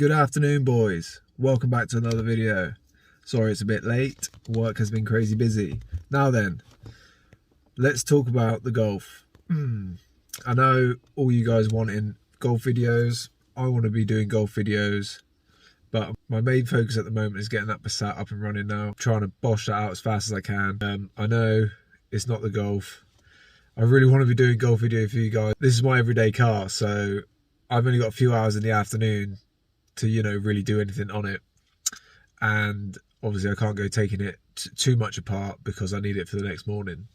Good afternoon, boys. Welcome back to another video. Sorry it's a bit late. Work has been crazy busy. Now then, let's talk about the golf. I know all you guys wanting golf videos. I want to be doing golf videos, but my main focus at the moment is getting that Passat up and running now. Trying to bosh that out as fast as I can. I know it's not the golf. I really want to be doing golf video for you guys. This is my everyday car, so I've only got a few hours in the afternoon to, you know, really do anything on it. And obviously I can't go taking it too much apart because I need it for the next morning.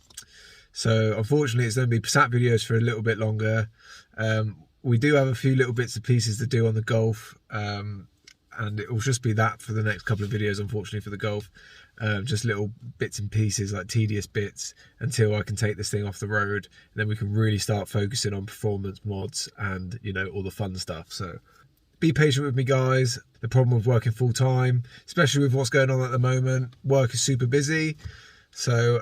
So unfortunately it's going to be Passat videos for a little bit longer. We do have a few little bits and pieces to do on the golf, and it will just be that for the next couple of videos, unfortunately, for the golf. Just little bits and pieces, like tedious bits, until I can take this thing off the road, and then we can really start focusing on performance mods and, you know, all the fun stuff. So be patient with me, guys. The problem with working full time, especially with what's going on at the moment, work is super busy. So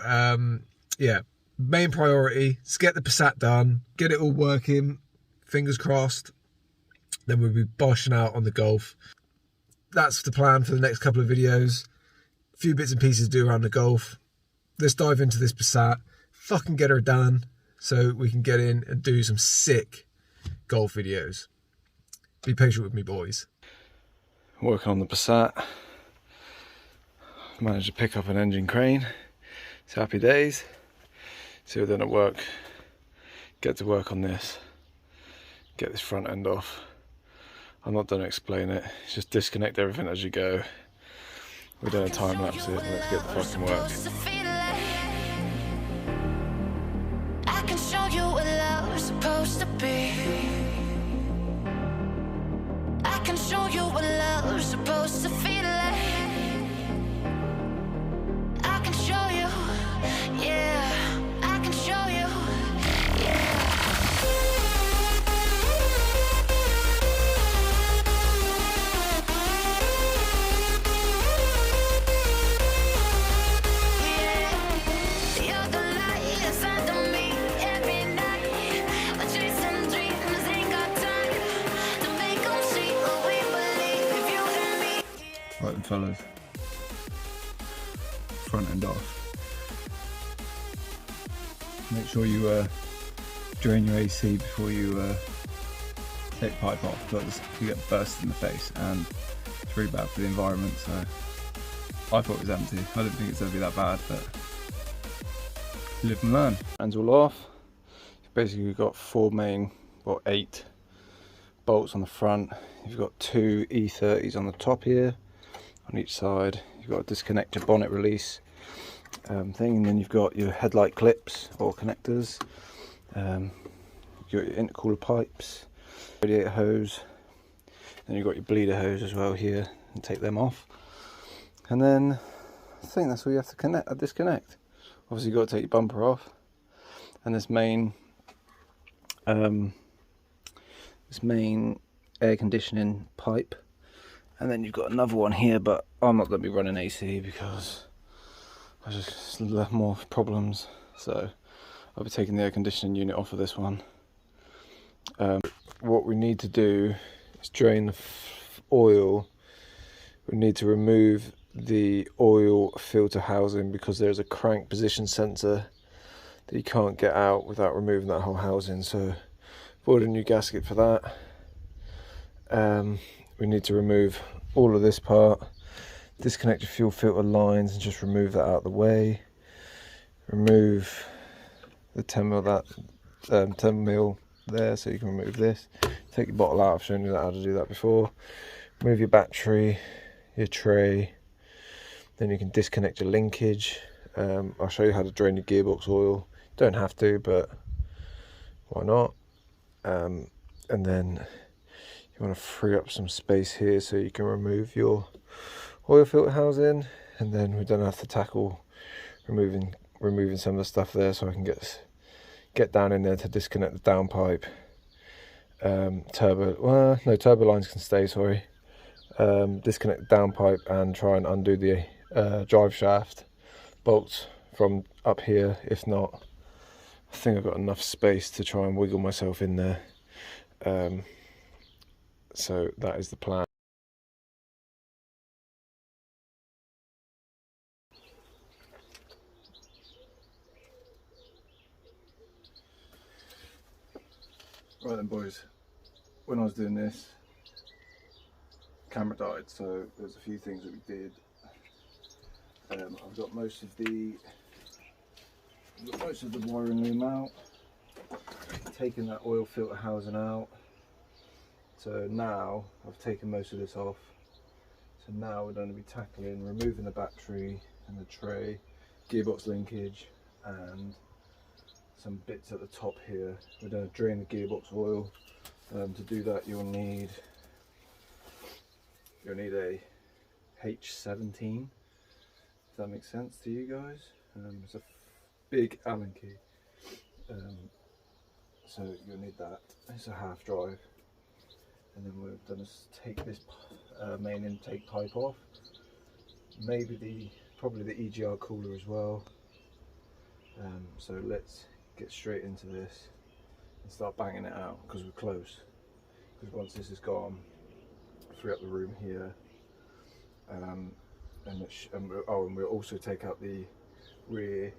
yeah, main priority is get the Passat done, get it all working, fingers crossed. Then we'll be boshing out on the golf. That's the plan for the next couple of videos. A few bits and pieces to do around the golf. Let's dive into this Passat, fucking get her done, so we can get in and do some sick golf videos. Be patient with me, boys. Working on the Passat. Managed to pick up an engine crane. It's happy days. So we're then at work. Get to work on this. Get this front end off. I'm not going to explain it. Just disconnect everything as you go. We're doing a time lapse it. Let's get the fucking work. I can show you what love's supposed to be. I can show you what love's supposed to feel like. I can show you, yeah. I can show you, yeah. You're the light inside of me every night. I'm chasing dreams, ain't got time to make them see what we believe, you and me. Right then, fellas, front end off. Make sure you drain your AC before you take pipe off, because you get burst in the face and it's really bad for the environment. So I thought it was empty. I didn't think it's going to be that bad, but live and learn. Hands all off. Basically we've got 8 bolts on the front. You've got 2 E30s on the top here, on each side. You've got to disconnect your bonnet release thing, and then you've got your headlight clips or connectors. You've got your intercooler pipes, radiator hose, then you've got your bleeder hose as well here, and take them off. And then I think that's all you have to disconnect. Obviously you've got to take your bumper off, and this main air conditioning pipe, and then you've got another one here, but I'm not going to be running AC because I just left more problems, so I'll be taking the air conditioning unit off of this one. What we need to do is drain the oil. We need to remove the oil filter housing because there's a crank position sensor that you can't get out without removing that whole housing, so I've ordered a new gasket for that. We need to remove all of this part, disconnect your fuel filter lines and just remove that out of the way. Remove the 10 mil there, so you can remove this. Take your bottle out, I've shown you how to do that before. Remove your battery, your tray, then you can disconnect your linkage. I'll show you how to drain your gearbox oil. Don't have to, but why not? And then you want to free up some space here so you can remove your oil filter housing, and then we don't have to tackle removing some of the stuff there, so I can get down in there to disconnect the downpipe. Turbo lines can stay, sorry. Disconnect the downpipe and try and undo the drive shaft bolts from up here. If not, I think I've got enough space to try and wiggle myself in there. So that is the plan. Right then boys, when I was doing this, camera died, so there's a few things that we did. I've got most of the wiring loom out, taken that oil filter housing out. So now I've taken most of this off. So now we're going to be tackling removing the battery and the tray, gearbox linkage, and some bits at the top here. We're going to drain the gearbox oil. To do that you'll need a H17, if that makes sense to you guys. It's a big Allen key, so you'll need that. It's a half drive, and then we're going to take this main intake pipe off, probably the EGR cooler as well. So let's get straight into this and start banging it out, because we're close. Because once this is gone, free up the room here, and we'll also take out the rear,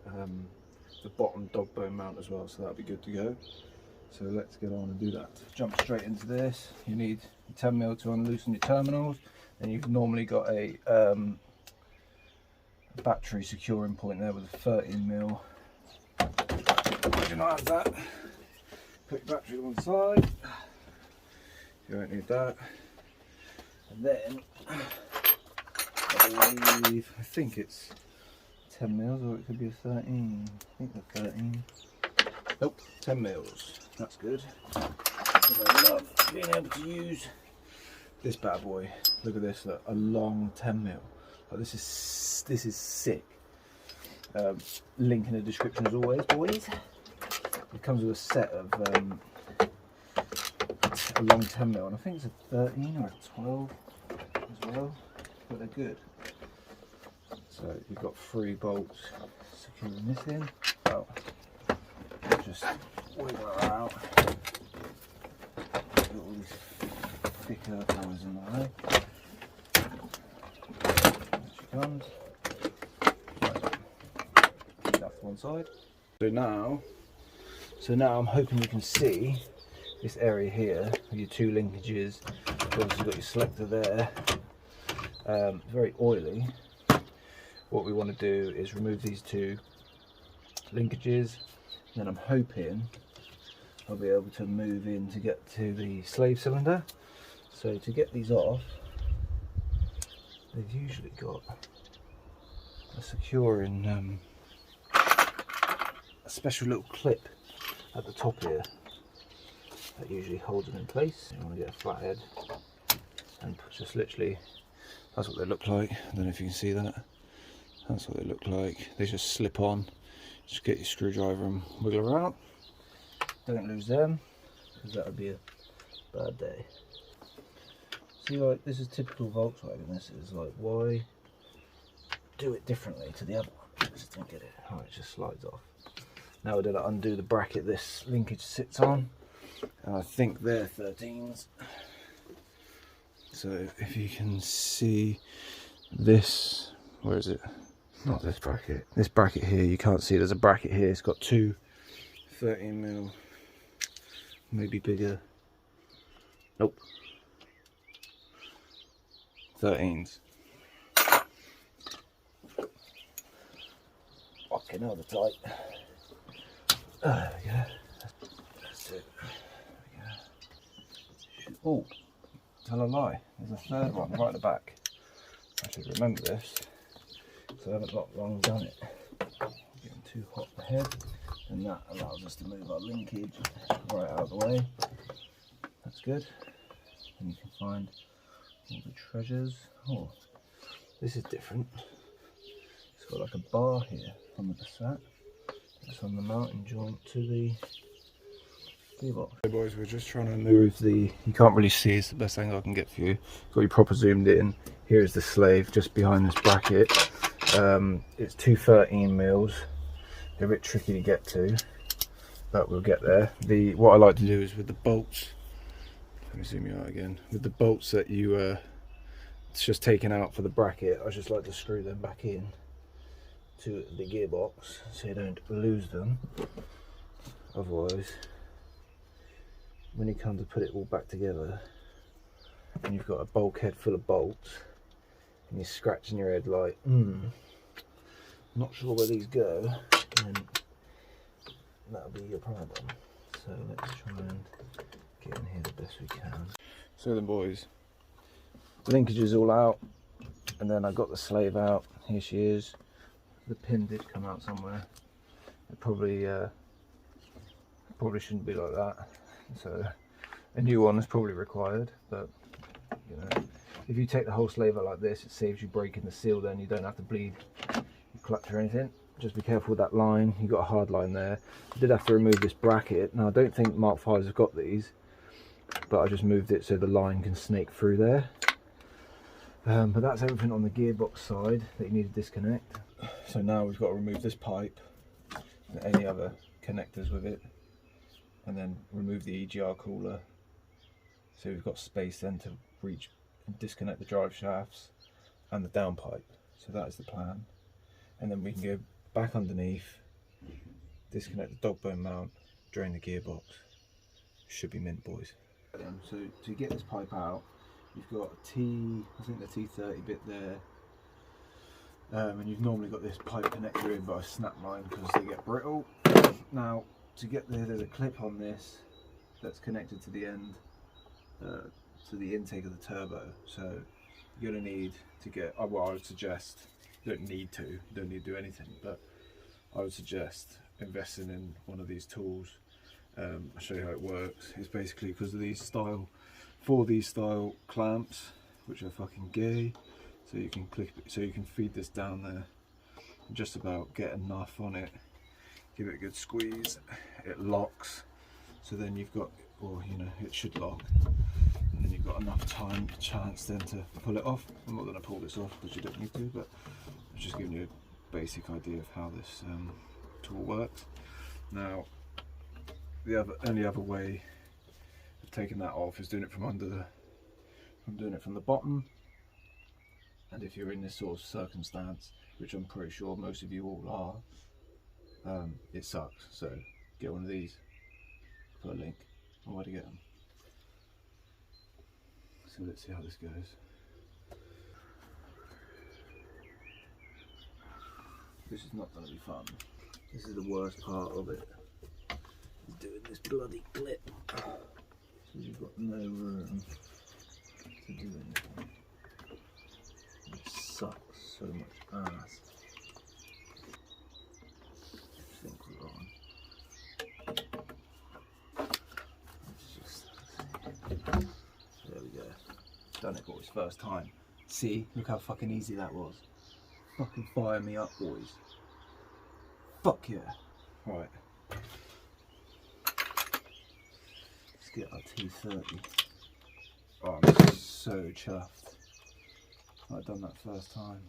the bottom dog bone mount as well, so that'll be good to go. So let's get on and do that. Jump straight into this. You need 10mm to unloosen your terminals, and you've normally got a battery securing point there with a 13mm. I do not have that. Put your battery to one side. You don't need that. And then I think it's 10mm, or it could be a 13. I think the 13. Nope, 10mm. That's good. I love being able to use this bad boy. Look at this, look, a long 10mm. Like, this is sick. Link in the description as always, boys. It comes with a set of a long 10mm, and I think it's a 13 or a 12 as well, but they're good. So you've got 3 bolts securing this in. Well, just wiggle her out. Got all these thicker colours in the way. There she comes. Right. That's one side. So now I'm hoping you can see this area here with your 2 linkages. You've obviously got your selector there. Very oily. What we want to do is remove these 2 linkages, and then I'm hoping I'll be able to move in to get to the slave cylinder. So to get these off, they've usually got a securing, a special little clip at the top here that usually holds them in place. You want to get a flat head, and just literally, that's what they look like. I don't know if you can see that. That's what they look like. They just slip on. Just get your screwdriver and wiggle around. Don't lose them, because that would be a bad day. See, like, this is typical Volkswagen. This is like, why do it differently to the other one? I just don't get it. Oh, it just slides off. Now we're going to undo the bracket this linkage sits on, and I think they're 13s. So if you can see this, where is it? Not this bracket. This bracket here, you can't see there's a bracket here. It's got 2 13mm, maybe bigger. Nope. 13s. Fucking hell, they're tight. There we go. That's it. There we go. Oh, tell a lie. There's a 3rd one right at the back. I should remember this, so I haven't not long done it. Getting too hot ahead, and that allows us to move our linkage right out of the way. That's good. And you can find all the treasures. Oh, this is different. It's got like a bar here from the Passat. It's on the mounting joint to the gearbox. Hey boys, we're just trying to move the, you can't really see, it's the best angle I can get for you. Got you proper zoomed in. Here's the slave just behind this bracket. It's 2 13mm. They're a bit tricky to get to, but we'll get there. What I like to do is with the bolts, let me zoom you out again, with the bolts that you it's just taken out for the bracket, I just like to screw them back in to the gearbox so you don't lose them. Otherwise when you come to put it all back together, and you've got a bulkhead full of bolts, and you're scratching your head like, not sure where these go, then that'll be your problem. So let's try and get in here the best we can. So then boys, linkage is all out, and then I got the slave out. Here she is. The pin did come out somewhere. It probably shouldn't be like that. So a new one is probably required, but you know, if you take the whole slave out like this, it saves you breaking the seal. Then you don't have to bleed your clutch or anything. Just be careful with that line. You got a hard line there. I did have to remove this bracket. Now I don't think Mark V's have got these, but I just moved it so the line can snake through there. But that's everything on the gearbox side that you need to disconnect. So now we've got to remove this pipe and any other connectors with it, and then remove the EGR cooler. So we've got space then to reach and disconnect the drive shafts and the downpipe. So that is the plan. And then we can go back underneath, disconnect the dog bone mount, drain the gearbox. Should be mint, boys. So to get this pipe out, you've got a I think the T30 bit there, and you've normally got this pipe connector in by a snap line because they get brittle. Now to get there, there's a clip on this that's connected to the end, to the intake of the turbo. So you're going to need to get, well, I would suggest, you don't need to do anything, but I would suggest investing in one of these tools. I'll show you how it works. It's basically because of these style clamps, which are fucking gay. So you can click, so you can feed this down there, and just about get enough on it. Give it a good squeeze. It locks. So then you've got, or you know, it should lock. And then you've got enough chance then to pull it off. I'm not going to pull this off because you don't need to, but I'm just giving you a basic idea of how this tool works. Now, the only other way of taking that off is doing it from the bottom. And if you're in this sort of circumstance, which I'm pretty sure most of you all are, it sucks. So get one of these. Put a link on where to get them. So let's see how this goes. This is not going to be fun. This is the worst part of it. Doing this bloody clip. So you've got no room to do anything. It sucks so much ass. I think we're on. There we go. Done it, boys. First time. See? Look how fucking easy that was. Fucking fire me up, boys. Fuck yeah. Right. Let's get our T30. Oh, I'm so chuffed. I've done that first time.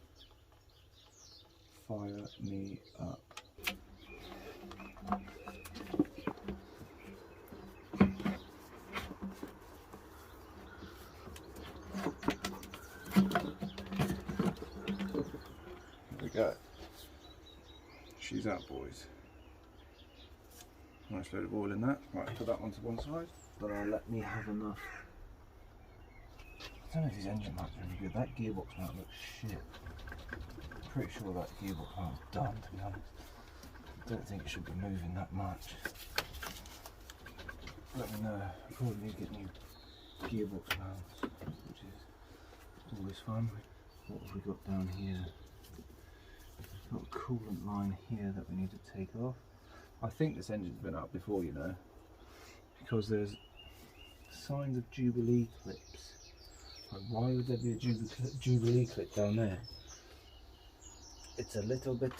Fire me up. There we go. She's out, boys. Nice load of oil in that. Right, put that one to one side. But let me have enough. I don't know if these engine mounts are really good. That gearbox mount looks shit. I'm pretty sure that gearbox mount's done, to be honest. I don't think it should be moving that much. Let me know. I probably need to get new gearbox mounts, which is always fun. What have we got down here? We've got a coolant line here that we need to take off. I think this engine's been out before, you know, because there's signs of Jubilee clips. Like, why would there be a Jubilee clip down there? It's a little bit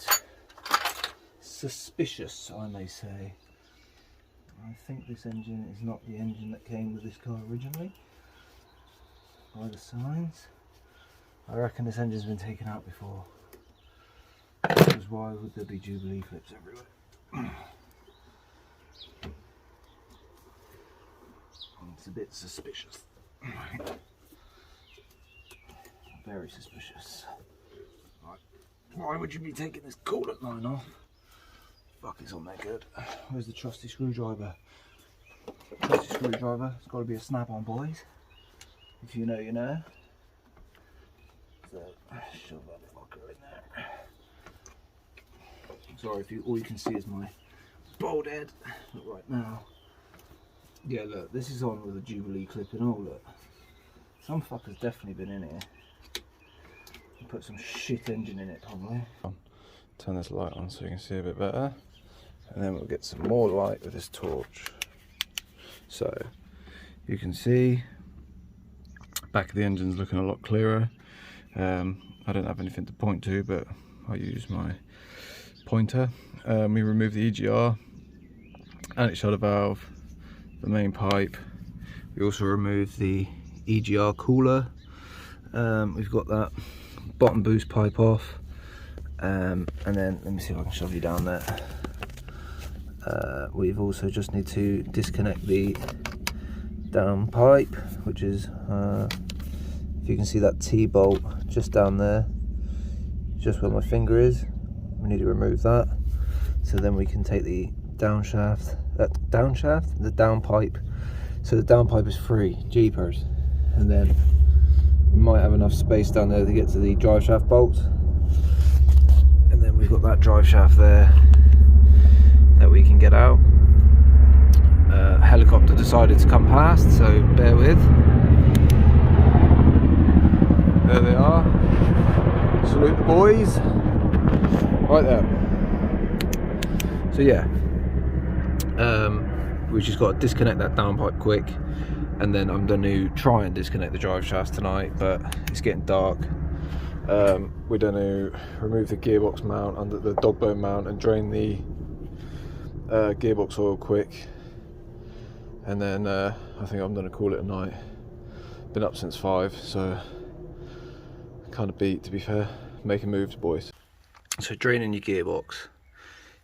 suspicious, I may say. I think this engine is not the engine that came with this car originally, by the signs. I reckon this engine's been taken out before. Because why would there be Jubilee clips everywhere? It's a bit suspicious. Very suspicious. Right. Why would you be taking this coolant line off? Fuck, it's on there good. Where's the trusty screwdriver? trusty screwdriver. It's got to be a snap-on, boys. If you know, you know. So shove that fucker in there. Sorry if all you can see is my bald head. But right now, yeah, look, this is on with a Jubilee clip and all. Look, some fucker's definitely been in here. Put some shit engine in it, probably. Turn this light on so you can see a bit better, and then we'll get some more light with this torch. So you can see back of the engine's looking a lot clearer. I don't have anything to point to, but I use my pointer. We removed the EGR, anti-shudder valve, the main pipe. We also removed the EGR cooler. We've got that bottom boost pipe off, and then let me see if I can shove you down there. We've also just need to disconnect the down pipe, which is if you can see that T-bolt just down there, just where my finger is. We need to remove that, so then we can take the down pipe. So the down pipe is free, jeepers, and then we might have enough space down there to get to the drive shaft bolts, and then we've got that drive shaft there that we can get out. Helicopter decided to come past, so bear with. There they are. Salute the boys. Right there. So yeah, we just got to disconnect that down pipe quick, and then I'm going to try and disconnect the drive shafts tonight, but it's getting dark. We're going to remove the gearbox mount under the dog bone mount and drain the gearbox oil quick, and then I think I'm going to call it a night. Been up since 5, so kind of beat, to be fair. Making moves, boys. So draining your gearbox,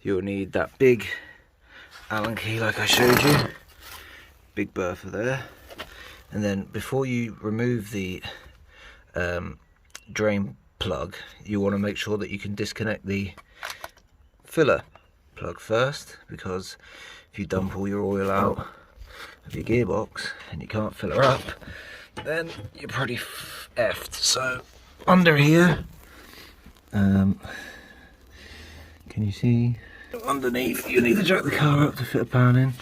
you'll need that big Allen key like I showed you, big bertha there, and then before you remove the drain plug, you want to make sure that you can disconnect the filler plug first, because if you dump all your oil out of your gearbox and you can't fill her up, then you're pretty effed. So under here, can you see underneath, you need to jack the car up to fit a pan in,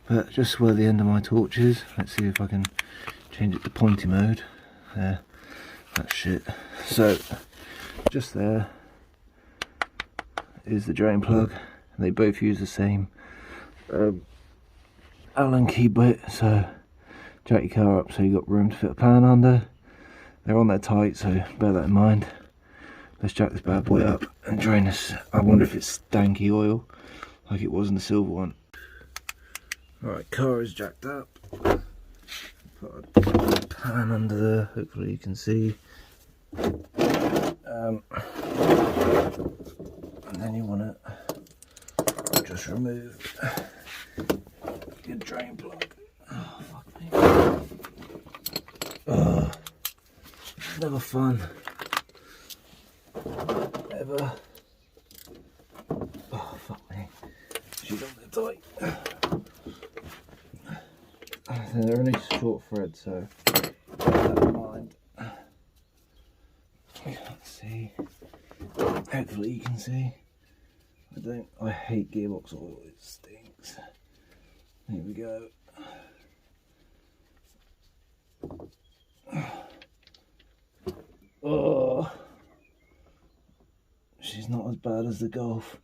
but just where the end of my torch is, let's see if I can change it to pointy mode. There, that's shit. So just there is the drain plug, and they both use the same Allen key bit, so jack your car up so you got room to fit a pan under. They're on there tight, so bear that in mind. Let's jack this bad boy up and drain this. I wonder if it's stanky oil like it was in the silver one. Alright, car is jacked up. Put a pan under there, hopefully you can see. And then you want to just remove your drain plug. Oh, fuck me. Oh, it's never fun. Ever. Oh, fuck me. She's on there tight. They're only short thread, so keep that in mind. I can't see. Hopefully you can see. I hate gearbox oil, it stinks. Here we go. Oh, she's not as bad as the Golf,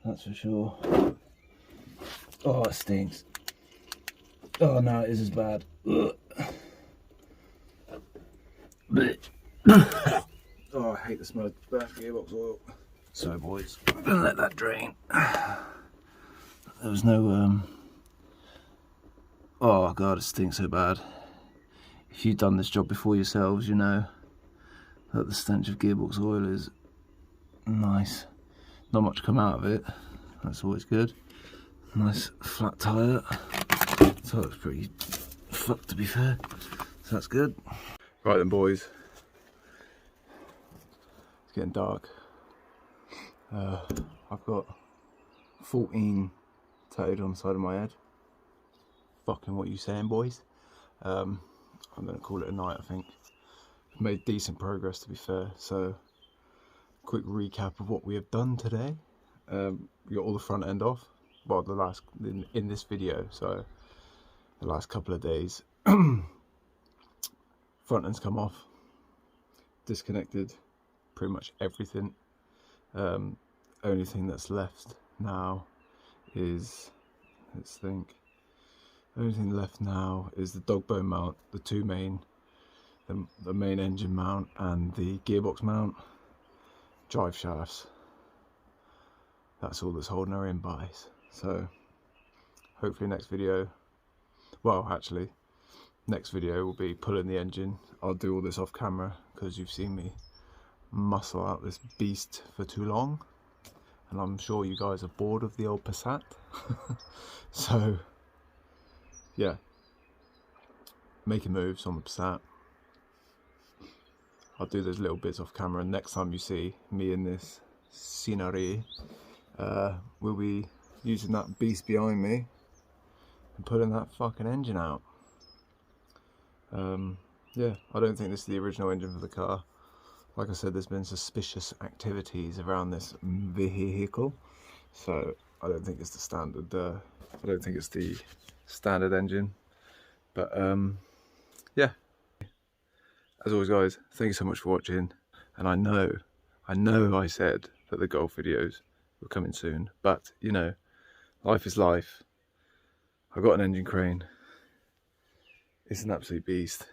that's for sure. Oh, it stinks. Oh no, it is as bad. Oh, I hate the smell of burnt gearbox oil. So boys, I'm gonna let that drain. There was no oh god, it stinks so bad. If you've done this job before yourselves, you know that the stench of gearbox oil is nice. Not much come out of it, that's always good. Nice flat tyre. So it's pretty fucked, to be fair, so that's good. Right then boys, it's getting dark. I've got 14 tattooed on the side of my head. fucking what you saying, boys. I'm gonna call it a night, I think. Made decent progress, to be fair. So quick recap of what we have done today. We got all the front end off, well, the last in this video, so the last couple of days. Front end's come off, disconnected pretty much everything. Only thing that's left now is, let's think, only thing left now is the dog bone mount, the two main, the main engine mount and the gearbox mount, drive shafts. That's all that's holding her in, guys. So hopefully next video, well actually next video will be pulling the engine. I'll do all this off camera because you've seen me muscle out this beast for too long, and I'm sure you guys are bored of the old Passat. So yeah, making moves on the Passat. I'll do those little bits off camera, and next time you see me in this scenery, we'll be using that beast behind me and pulling that fucking engine out. Yeah, I don't think this is the original engine for the car. Like I said, there's been suspicious activities around this vehicle, so I don't think it's the standard. I don't think it's the standard engine. But yeah. As always, guys, thank you so much for watching. And I know I said that the Golf videos were coming soon, but you know, life is life. I got an engine crane. It's an absolute beast.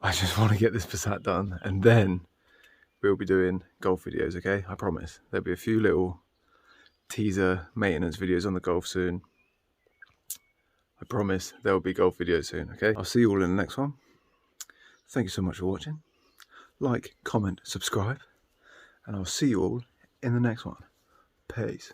I just want to get this Passat done, and then we'll be doing Golf videos, okay? I promise. There'll be a few little teaser maintenance videos on the Golf soon. I promise there will be Golf videos soon, okay? I'll see you all in the next one. Thank you so much for watching. Like, comment, subscribe, and I'll see you all in the next one. Peace.